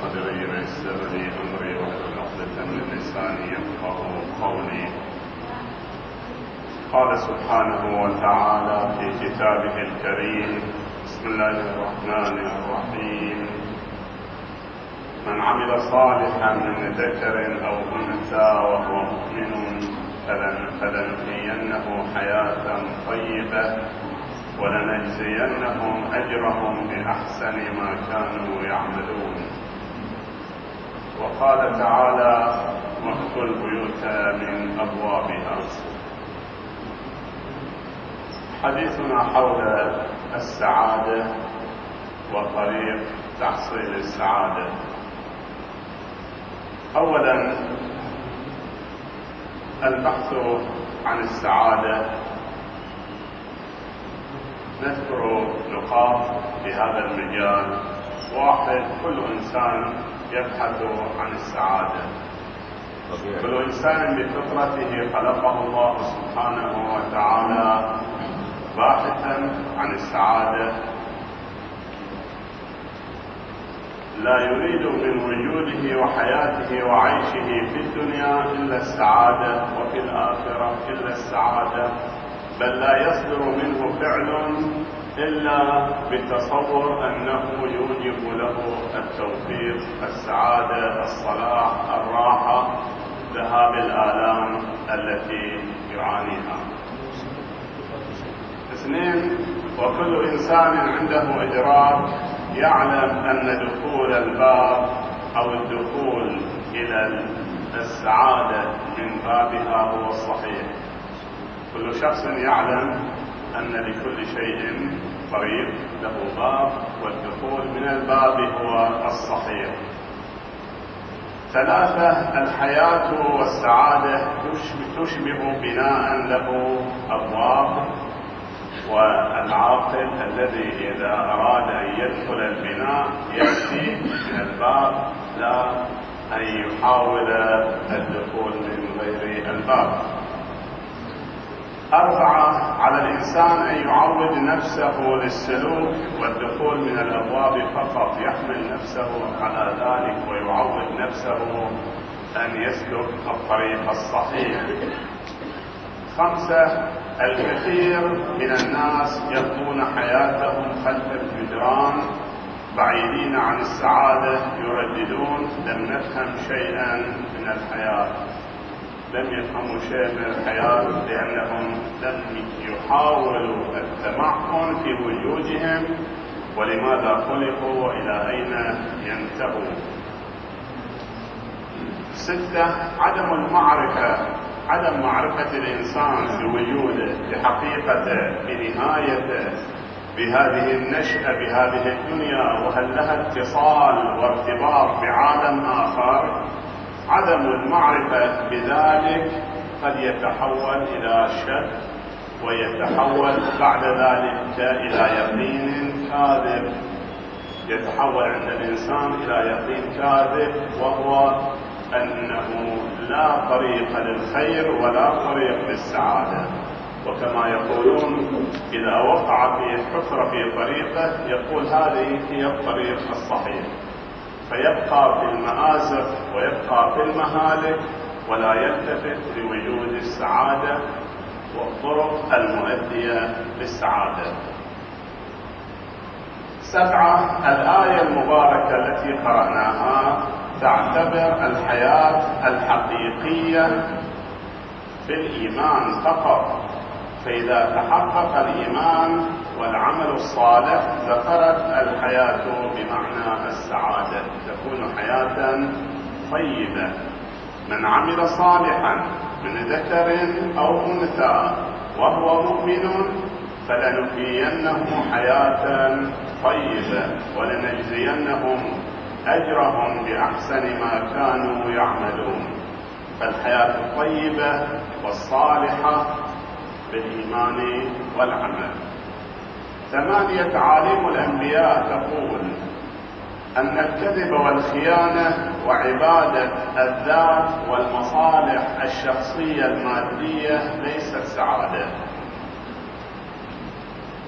صدري ويسر لي أمري واحلل عقدة من لساني يفقهوا قولي. قال سبحانه وتعالى في كتابه الكريم: بسم الله الرحمن الرحيم: من عمل صالحا من ذكر أو أنثى وهو مؤمن فلنحيينه حياة طيبة ولنجزينهم أجرهم بأحسن ما كانوا يعملون. وقال تعالى: واتقوا البيوت من أبوابها. حديثنا حول السعادة وطريق تحصيل السعادة. أولا، البحث عن السعادة. نذكر نقاط في هذا المجال. واحد، كل إنسان يبحث عن السعادة. كل إنسان بفطرته خلقه الله سبحانه وتعالى باحثا عن السعادة، لا يريد من وجوده وحياته وعيشه في الدنيا إلا السعادة، وفي الآخرة إلا السعادة، بل لا يصدر منه فعل إلا بتصور أنه يوجب له التوفيق، السعادة، الصلاح، الراحة، ذهاب الآلام التي يعانيها. اثنين، وكل إنسان عنده إدراك يعلم أن دخول الباب أو الدخول إلى السعادة من بابها هو الصحيح. كل شخص يعلم أن لكل شيء طريق له باب، والدخول من الباب هو الصحيح. ثلاثة، الحياة والسعادة تشبه بناء له أبواب، والعاقل الذي إذا أراد أن يدخل البناء يأتي من الباب، لا أن يحاول الدخول من غير الباب. أربعة، على الإنسان أن يعود نفسه للسلوك والدخول من الأبواب فقط، يحمل نفسه على ذلك ويعود نفسه أن يسلك الطريق الصحيح. خمسة، الكثير من الناس يقضون حياتهم خلف الجدران بعيدين عن السعادة، يرددون: لم نفهم شيئا من الحياة. لم يفهموا شيء من الحياة لأنهم لم يحاولوا التمعن في وجودهم ولماذا خلقوا وإلى أين ينتهوا. ستة، عدم معرفة الإنسان بوجوده، بحقيقته، بنهايته، بهذه النشأة، بهذه الدنيا، وهل لها اتصال وارتباط بعالم آخر. عدم المعرفة بذلك قد يتحول إلى شك، ويتحول بعد ذلك إلى يقين كاذب. يتحول عند الإنسان إلى يقين كاذب، وهو أنه لا طريق للخير ولا طريق للسعادة. وكما يقولون: إذا وقع في حفرة في طريقه يقول هذه هي الطريق الصحيح، فيبقى في المآزق ويبقى في المهالك ولا يلتفت لوجود السعادة والطرق المؤدية للسعادة. سبعة، الآية المباركة التي قرأناها تعتبر الحياة الحقيقية في الإيمان فقط، فإذا تحقق الإيمان والعمل الصالح ذكرت الحياة بمعنى السعادة، تكون حياة طيبة. من عمل صالحا من ذكر أو أنثى وهو مؤمن فلنحيينه حياة طيبة ولنجزينهم أجرهم بأحسن ما كانوا يعملون. فالحياة الطيبة والصالحة بالإيمان والعمل. 8، تعاليم الأنبياء تقول أن الكذب والخيانة وعبادة الذات والمصالح الشخصية المادية ليست سعادة.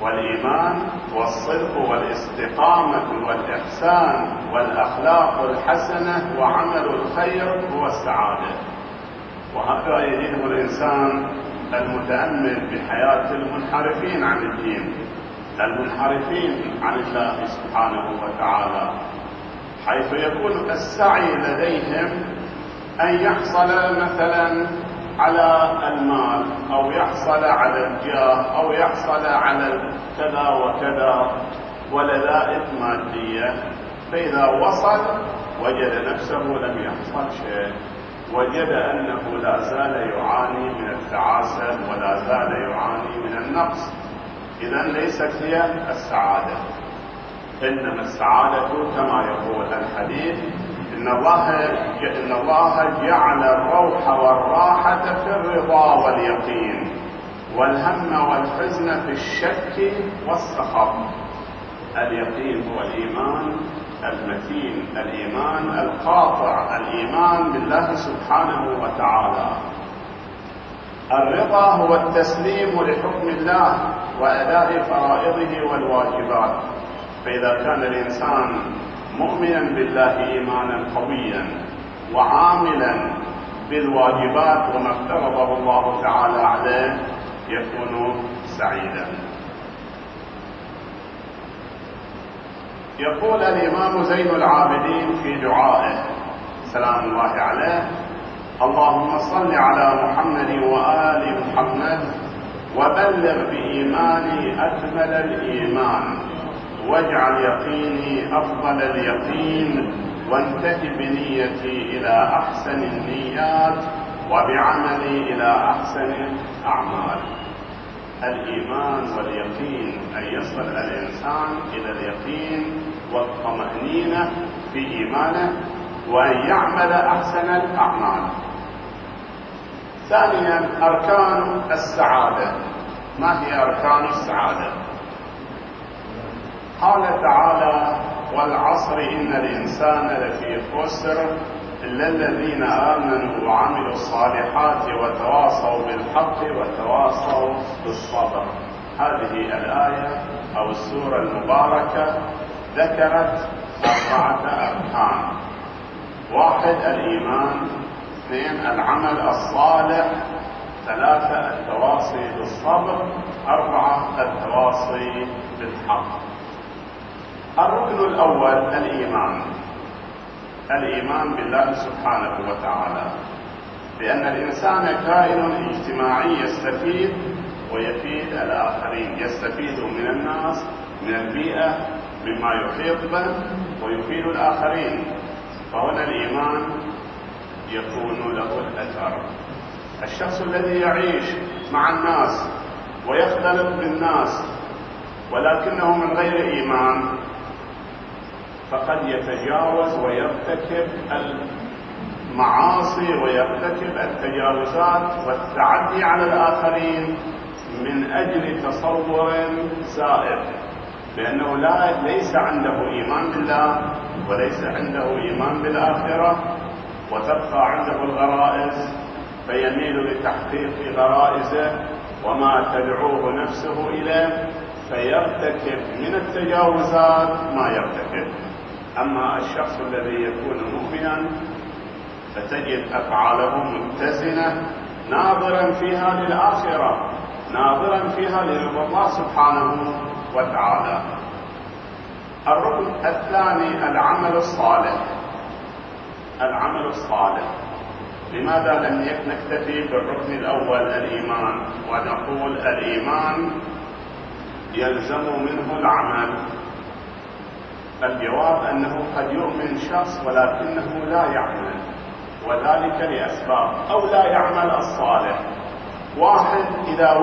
والإيمان والصدق والاستقامة والإحسان والأخلاق الحسنة وعمل الخير هو السعادة. وهذا يجده الإنسان المتأمل بحياة المنحرفين عن الدين، المنحرفين عن الله سبحانه وتعالى، حيث يكون السعي لديهم أن يحصل مثلا على المال أو يحصل على الجاه أو يحصل على كذا وكذا ولذائذ مادية، فإذا وصل وجد نفسه لم يحصل شيء، وجد أنه لا زال يعاني من التعاسة ولا زال يعاني من النقص. إذن ليست هي السعادة، إنما السعادة كما يقول الحديث إن الله جعل الروح والراحة في الرضا واليقين، والهم والحزن في الشك والسخط. اليقين هو الإيمان المتين، الإيمان القاطع، الإيمان بالله سبحانه وتعالى. الرضا هو التسليم لحكم الله وأداء فرائضه والواجبات. فإذا كان الإنسان مؤمنا بالله إيمانا قويا وعاملا بالواجبات وما افترضه الله تعالى عليه يكون سعيدا. يقول الإمام زين العابدين في دعائه سلام الله عليه: اللهم صل على محمد وآل محمد وبلغ بإيماني أكمل الإيمان، واجعل يقيني أفضل اليقين، وانتهي بنيتي إلى أحسن النيات، وبعملي إلى أحسن الأعمال. الإيمان واليقين، أن يصل الإنسان إلى اليقين والطمأنينة في إيمانه، وأن يعمل أحسن الأعمال. ثانيا، أركان السعادة. ما هي أركان السعادة؟ قال تعالى: والعصر إن الإنسان لفي خسر إلا الذين آمنوا وعملوا الصالحات وتواصوا بالحق وتواصوا بالصبر. هذه الآية أو السورة المباركة ذكرت 4 أركان: 1 الإيمان، 2 العمل الصالح، 3 التواصي بالصبر، 4 التواصي بالحق. الركن الأول الإيمان، الإيمان بالله سبحانه وتعالى، بأن الإنسان كائن اجتماعي يستفيد ويفيد الآخرين، يستفيد من الناس، من البيئة، مما يحيط به، ويفيد الآخرين. فهنا الإيمان يكون له الأثر. الشخص الذي يعيش مع الناس ويختلط بالناس ولكنه من غير إيمان فقد يتجاوز ويرتكب المعاصي ويرتكب التجاوزات والتعدي على الآخرين من أجل تصور زائف، لأنه ليس عنده إيمان بالله وليس عنده إيمان بالآخرة، وتبقى عنده الغرائز فيميل لتحقيق غرائزه وما تدعوه نفسه إليه، فيرتكب من التجاوزات ما يرتكب. أما الشخص الذي يكون مؤمنا فتجد أفعاله متزنة، ناظرا فيها للآخرة، ناظرا فيها لرضا الله سبحانه وتعالى. الركن الثاني العمل الصالح. العمل الصالح، لماذا لم نكتفي بالركن الأول الإيمان ونقول الإيمان يلزم منه العمل؟ الجواب أنه قد يؤمن شخص ولكنه لا يعمل، وذلك لأسباب، أو لا يعمل الصالح. 1 إذا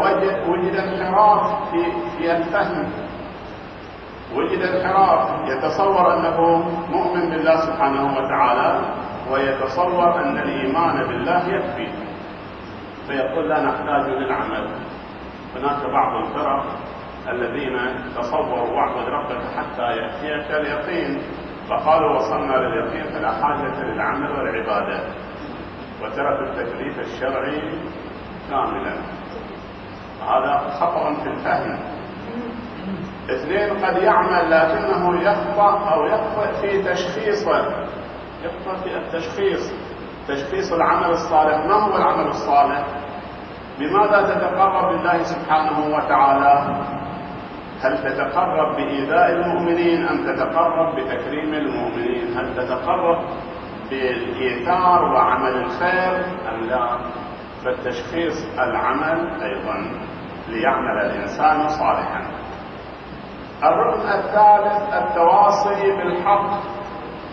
وجد انحراف في الفهم، وجد انحراف، يتصور أنه مؤمن بالله سبحانه وتعالى ويتصور أن الإيمان بالله يكفي، فيقول لا نحتاج للعمل. هناك بعض الفرق الذين تصوروا واعبد ربك حتى يأتيك اليقين، فقالوا وصلنا لليقين فلا حاجة للعمل والعبادة، وتركوا التكليف الشرعي كاملا. هذا خطأ في الفهم، اثنين، قد يعمل لكنه يخطأ أو يخطئ في تشخيصه، يخطئ في التشخيص، تشخيص العمل الصالح. ما هو العمل الصالح؟ بماذا تتقرب لله سبحانه وتعالى؟ هل تتقرب بإيذاء المؤمنين أم تتقرب بتكريم المؤمنين؟ هل تتقرب بالإيثار وعمل الخير أم لا؟ فالتشخيص العمل أيضا ليعمل الإنسان صالحا. الركن الثالث التواصي بالحق.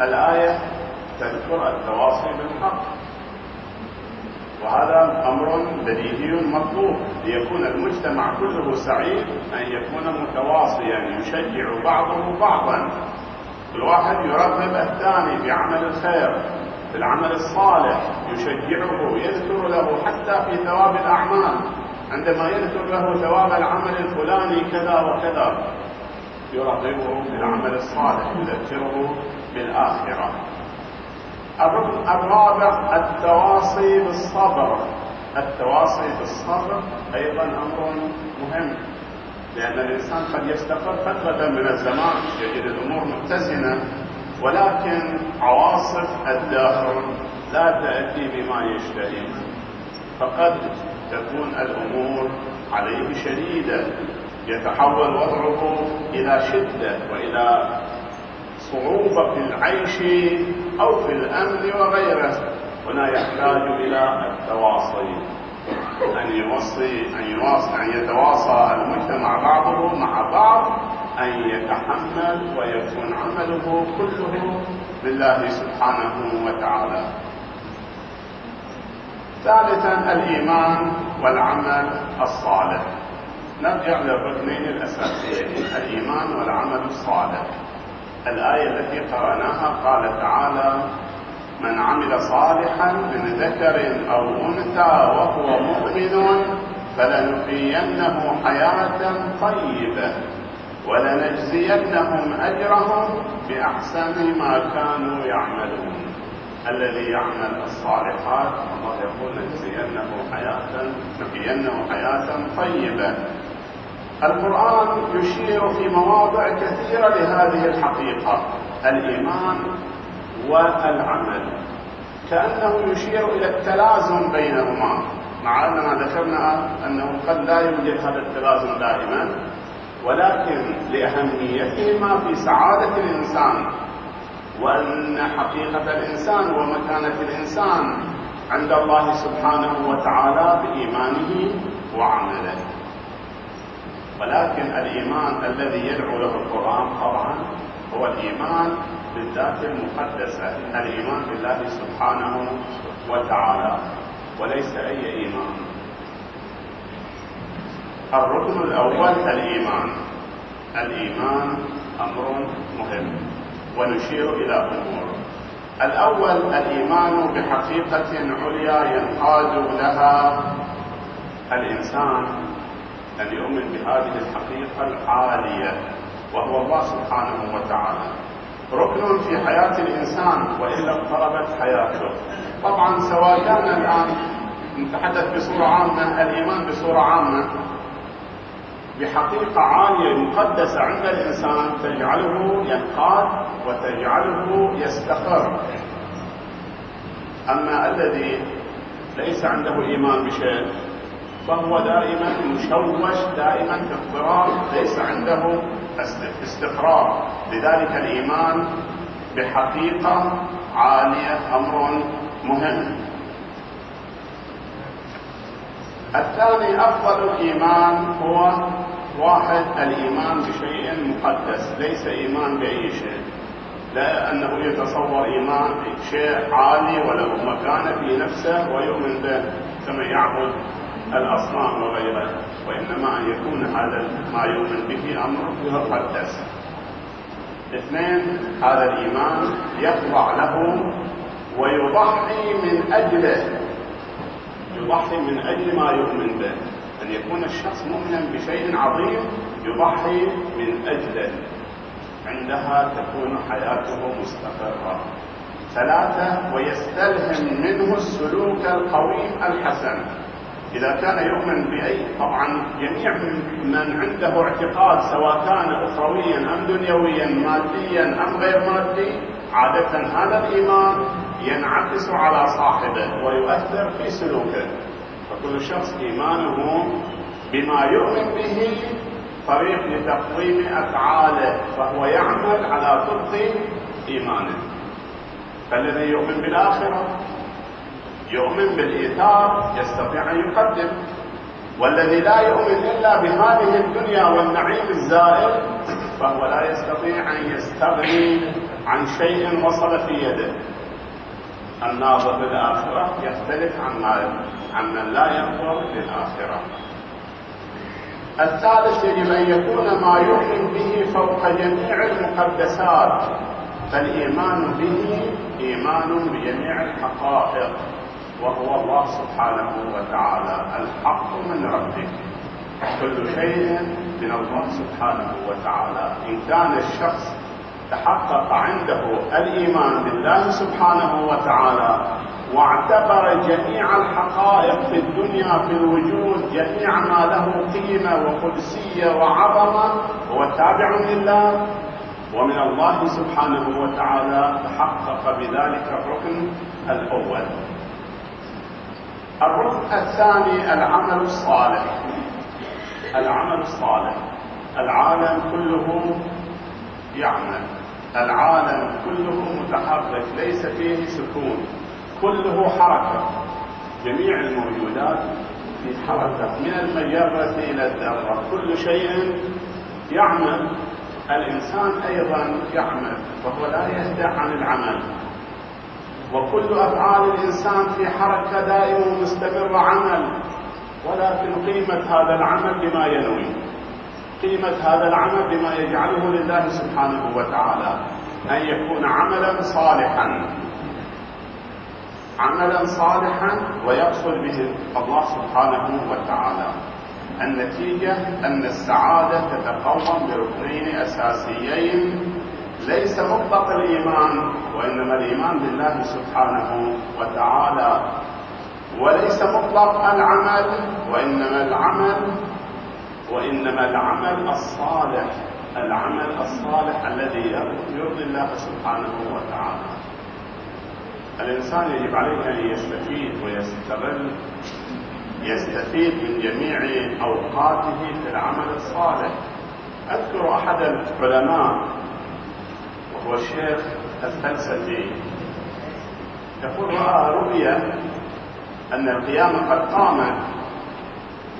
الآية تذكر التواصي بالحق، وهذا أمر بديهي مطلوب ليكون المجتمع كله سعيد، أن يكون متواصيا يشجع بعضه بعضا، كل واحد يرغب الثاني في عمل الخير، في العمل الصالح، يشجعه، يذكر له حتى في ثواب الأعمال، عندما يذكر له ثواب العمل الفلاني كذا وكذا يرغبه بالعمل الصالح، يذكره بالآخرة. الركن الرابع التواصي بالصبر. التواصي بالصبر أيضا أمر مهم، لأن الإنسان قد يستقر فترة من الزمان يجد الأمور متزنة، ولكن عواصف الدهر لا تأتي بما يشتهي، فقد تكون الأمور عليه شديدة، يتحول وضعه إلى شدة وإلى صعوبة في العيش أو في الأمن وغيره. هنا يحتاج إلى التواصي، أن يتواصى المجتمع بعضه مع بعض، أن يتحمل ويكون عمله كله لله سبحانه وتعالى. ثالثا الإيمان والعمل الصالح. نرجع للركنين الأساسيين، الإيمان والعمل الصالح. الآية التي قرأناها قال تعالى: من عمل صالحا من ذكر أو أنثى وهو مؤمن فلنحيينه حياة طيبة ولنجزينهم أجرهم بأحسن ما كانوا يعملون. الذي يعمل الصالحات الله يقول نحيينه حياة طيبة. القرآن يشير في مواضع كثيرة لهذه الحقيقة، الإيمان والعمل، كأنه يشير إلى التلازم بينهما، مع أننا ذكرنا أنه قد لا يوجد هذا التلازم دائما، ولكن لأهميتهما في سعادة الإنسان، وأن حقيقة الإنسان ومكانة الإنسان عند الله سبحانه وتعالى بإيمانه وعمله. ولكن الإيمان الذي يدعو له القرآن طبعا هو الإيمان بالذات المقدسة، الإيمان بالله سبحانه وتعالى، وليس أي إيمان. الركن الأول الإيمان أمر مهم، ونشير إلى أمور. الأول الإيمان بحقيقة عليا ينقاد لها الإنسان، أن يؤمن بهذه الحقيقة العالية وهو الله سبحانه وتعالى، ركن في حياة الإنسان وإلا اضطربت حياته. طبعا سواء كان الآن نتحدث بصورة عامة، الإيمان بصورة عامة بحقيقة عالية مقدسة عند الإنسان تجعله ينقاد وتجعله يستقر. أما الذي ليس عنده إيمان بشيء فهو دائما مشوش، دائما في اضطراب، ليس عنده استقرار. لذلك الإيمان بحقيقة عالية أمر مهم. الثاني أفضل الإيمان هو واحد الإيمان بشيء مقدس، ليس إيمان بأي شيء، لا أنه يتصور إيمان بشيء عالي وله مكانة في نفسه ويؤمن به كما يعبد الأصنام وغيرها، وإنما أن يكون هذا ما يؤمن به أمر مقدس. اثنين، هذا الإيمان يخضع له ويضحي من أجله، يضحي من أجل ما يؤمن به، أن يكون الشخص مؤمنا بشيء عظيم يضحي من أجله، عندها تكون حياته مستقرة. ثلاثة، ويستلهم منه السلوك القويم الحسن، إذا كان يؤمن بأي، طبعا جميع من عنده اعتقاد سواء كان أخرويا أم دنيويا ماديا أم غير مادي، عادة هذا الإيمان ينعكس على صاحبه ويؤثر في سلوكه. فكل شخص إيمانه بما يؤمن به طريق لتقويم أفعاله، فهو يعمل على طبق إيمانه. فالذي يؤمن بالآخرة يؤمن بالإيثار يستطيع أن يقدم، والذي لا يؤمن إلا بهذه الدنيا والنعيم الزائل فهو لا يستطيع أن يستغني عن شيء وصل في يده. الناظر للآخرة يختلف عن من لا ينظر للآخرة. الثالث، يجب أن يكون ما يؤمن به فوق جميع المقدسات، فالإيمان به إيمان بجميع الحقائق، وهو الله سبحانه وتعالى الحق من ربك. كل شيء من الله سبحانه وتعالى. إن كان الشخص تحقق عنده الإيمان بالله سبحانه وتعالى واعتبر جميع الحقائق في الدنيا في الوجود، جميع ما له قيمة وقدسية وعظمة هو تابع لله ومن الله سبحانه وتعالى، تحقق بذلك الركن الأول. الركن الثاني العمل الصالح. العمل الصالح، العالم كله يعمل، العالم كله متحرك، ليس فيه سكون، كله حركة، جميع الموجودات في حركة من المجرة إلى الذرة، كل شيء يعمل. الإنسان أيضا يعمل وهو لا يهدأ عن العمل، وكل أفعال الإنسان في حركة دائمة ومستمرة عمل، ولكن قيمة هذا العمل بما ينوي، قيمة هذا العمل بما يجعله لله سبحانه وتعالى، أن يكون عملا صالحا، عملا صالحا ويقصد به الله سبحانه وتعالى. النتيجة أن السعادة تتقوم بركنين أساسيين، ليس مطلق الإيمان وإنما الإيمان بالله سبحانه وتعالى، وليس مطلق العمل وإنما العمل الصالح، العمل الصالح الذي يرضي الله سبحانه وتعالى. الإنسان يجب عليه أن يستفيد ويستغل، يستفيد من جميع أوقاته في العمل الصالح. أذكر أحد العلماء وهو الشيخ الفلسفي يقول رأى رؤيا أن القيامة قد قامت،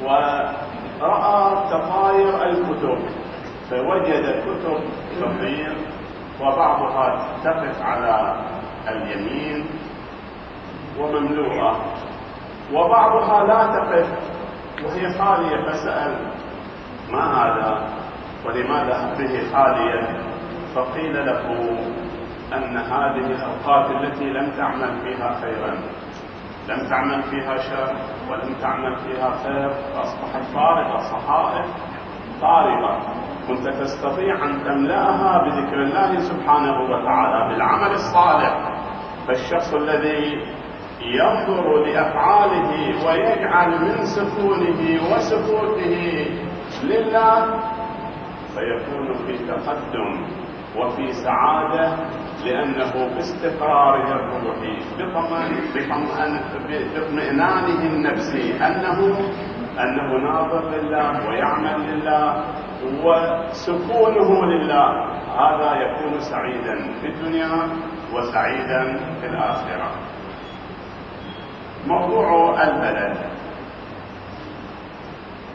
ورأى تطاير الكتب، فوجد كتب تطير وبعضها تقف على اليمين ومملوءة، وبعضها لا تقف وهي خالية، فسأل ما هذا ولماذا به خالية؟ فقيل له أن هذه الأوقات التي لم تعمل فيها خيرا، لم تعمل فيها شر ولم تعمل فيها خير، فأصبحت فارغة، صحائف فارغة، كنت تستطيع أن تملأها بذكر الله سبحانه وتعالى بالعمل الصالح. فالشخص الذي ينظر لأفعاله ويجعل من سكونه وسكوته لله سيكون في تقدم وفي سعادة، لأنه باستقراره الروحي باطمئنانه النفسي أنه ناظر لله ويعمل لله وسكونه لله، هذا يكون سعيدا في الدنيا وسعيدا في الآخرة. موضوع البلد،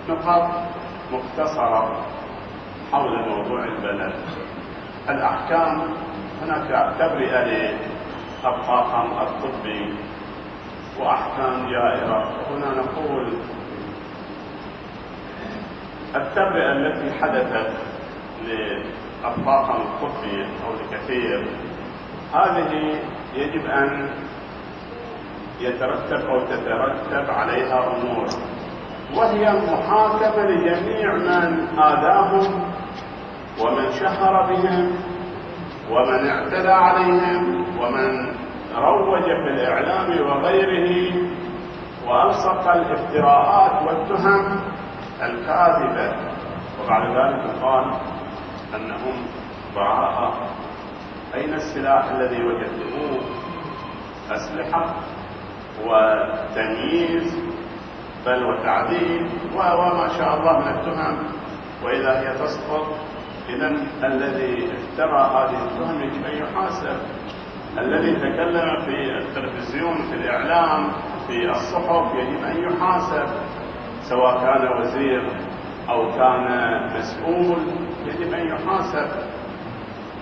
نقاط مختصرة حول موضوع البلد. الأحكام، هناك تبرئة للطاقم الطبي وأحكام جائرة. هنا نقول التبرئة التي حدثت للطاقم الطبي أو لكثير، هذه يجب أن يترتب أو تترتب عليها أمور، وهي محاكمة لجميع من آذاهم ومن شهر بهم ومن اعتدى عليهم ومن روج في الإعلام وغيره وألصق الافتراءات والتهم الكاذبة، وبعد ذلك قال أنهم براءة. أين السلاح الذي وجدتموه؟ أسلحة وتمييز بل وتعذيب وما شاء الله من التهم، وإذا هي تسقط إذن الذي افترى هذه التهم يجب أن يحاسب. الذي تكلم في التلفزيون في الإعلام في الصحف يجب أن يحاسب، سواء كان وزير أو كان مسؤول يجب أن يحاسب.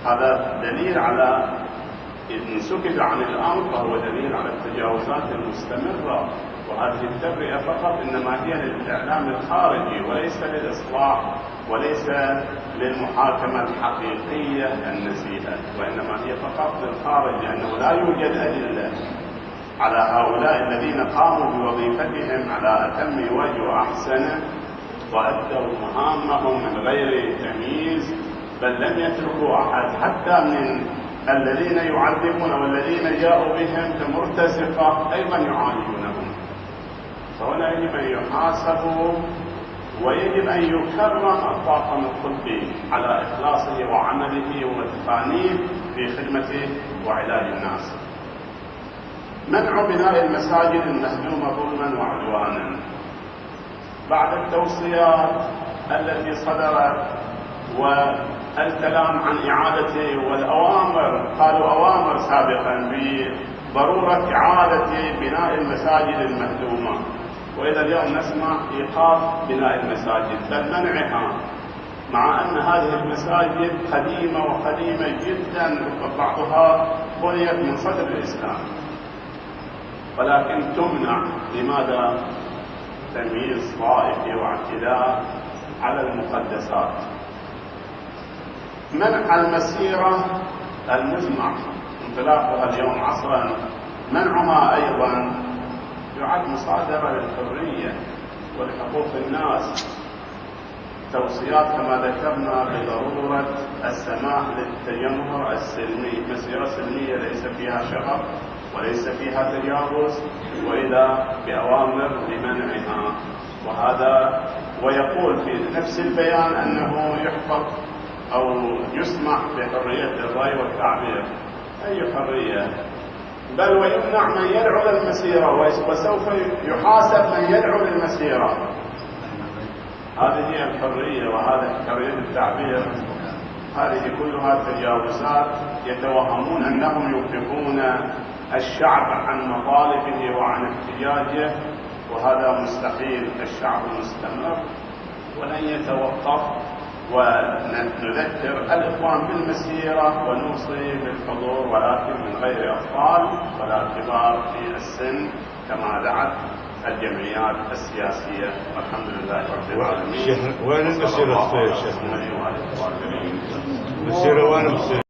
هذا دليل على إن سكت عن الأمر فهو دليل على التجاوزات المستمرة، وهذه التبرئة فقط إنما هي للإعلام الخارجي وليس للإصلاح وليس للمحاكمة الحقيقية النزيهة، وإنما هي فقط للخارج، لأنه لا يوجد أدلة على هؤلاء الذين قاموا بوظيفتهم على أتم وجه وأحسن وأدوا مهامهم من غير تمييز، بل لم يتركوا أحد حتى من الذين يعذبون والذين جاءوا بهم كمرتزقة أيضا يعالجونهم. فهنا يجب أن يحاسبوا ويجب أن يكرم الطاقم الطبي على إخلاصه وعمله وتقانيه في خدمته وعلاج الناس. منع بناء المساجد المهدومة ظلما وعدوانا. بعد التوصيات التي صدرت والكلام عن إعادته والأوامر، قالوا أوامر سابقا بضرورة إعادة بناء المساجد المهدومة، وإذا اليوم نسمع إيقاف بناء المساجد بل منعها، مع أن هذه المساجد قديمة وقديمة جدا، بعضها بنيت من صدر الإسلام ولكن تمنع. لماذا؟ تمييز طائفي واعتداء على المقدسات. منع المسيرة المزمع انطلاقها اليوم عصرا، منعها أيضا يعد مصادرة للحرية ولحقوق الناس. توصيات كما ذكرنا بضرورة السماح للتجمهر السلمي، مسيرة سلمية ليس فيها شغب وليس فيها تجاوز، وإذا بأوامر لمنعها. وهذا ويقول في نفس البيان أنه يحفظ أو يسمح بحرية الرأي والتعبير. أي حرية؟ بل ويمنع من يدعو للمسيرة، وسوف يحاسب من يدعو للمسيرة. هذه هي الحرية وهذا حرية التعبير. هذه كلها تجاوزات يتوهمون أنهم يوقفون الشعب عن مطالبه وعن احتجاجه، وهذا مستحيل. الشعب مستمر ولن يتوقف، ونذكر الإخوان بالمسيرة ونوصي بالحضور، ولكن من غير أطفال ولا كبار في السن كما دعت الجمعيات السياسية. والحمد لله رب العالمين. وين المسيرة الصيف؟ المسيرة وين المسيرة؟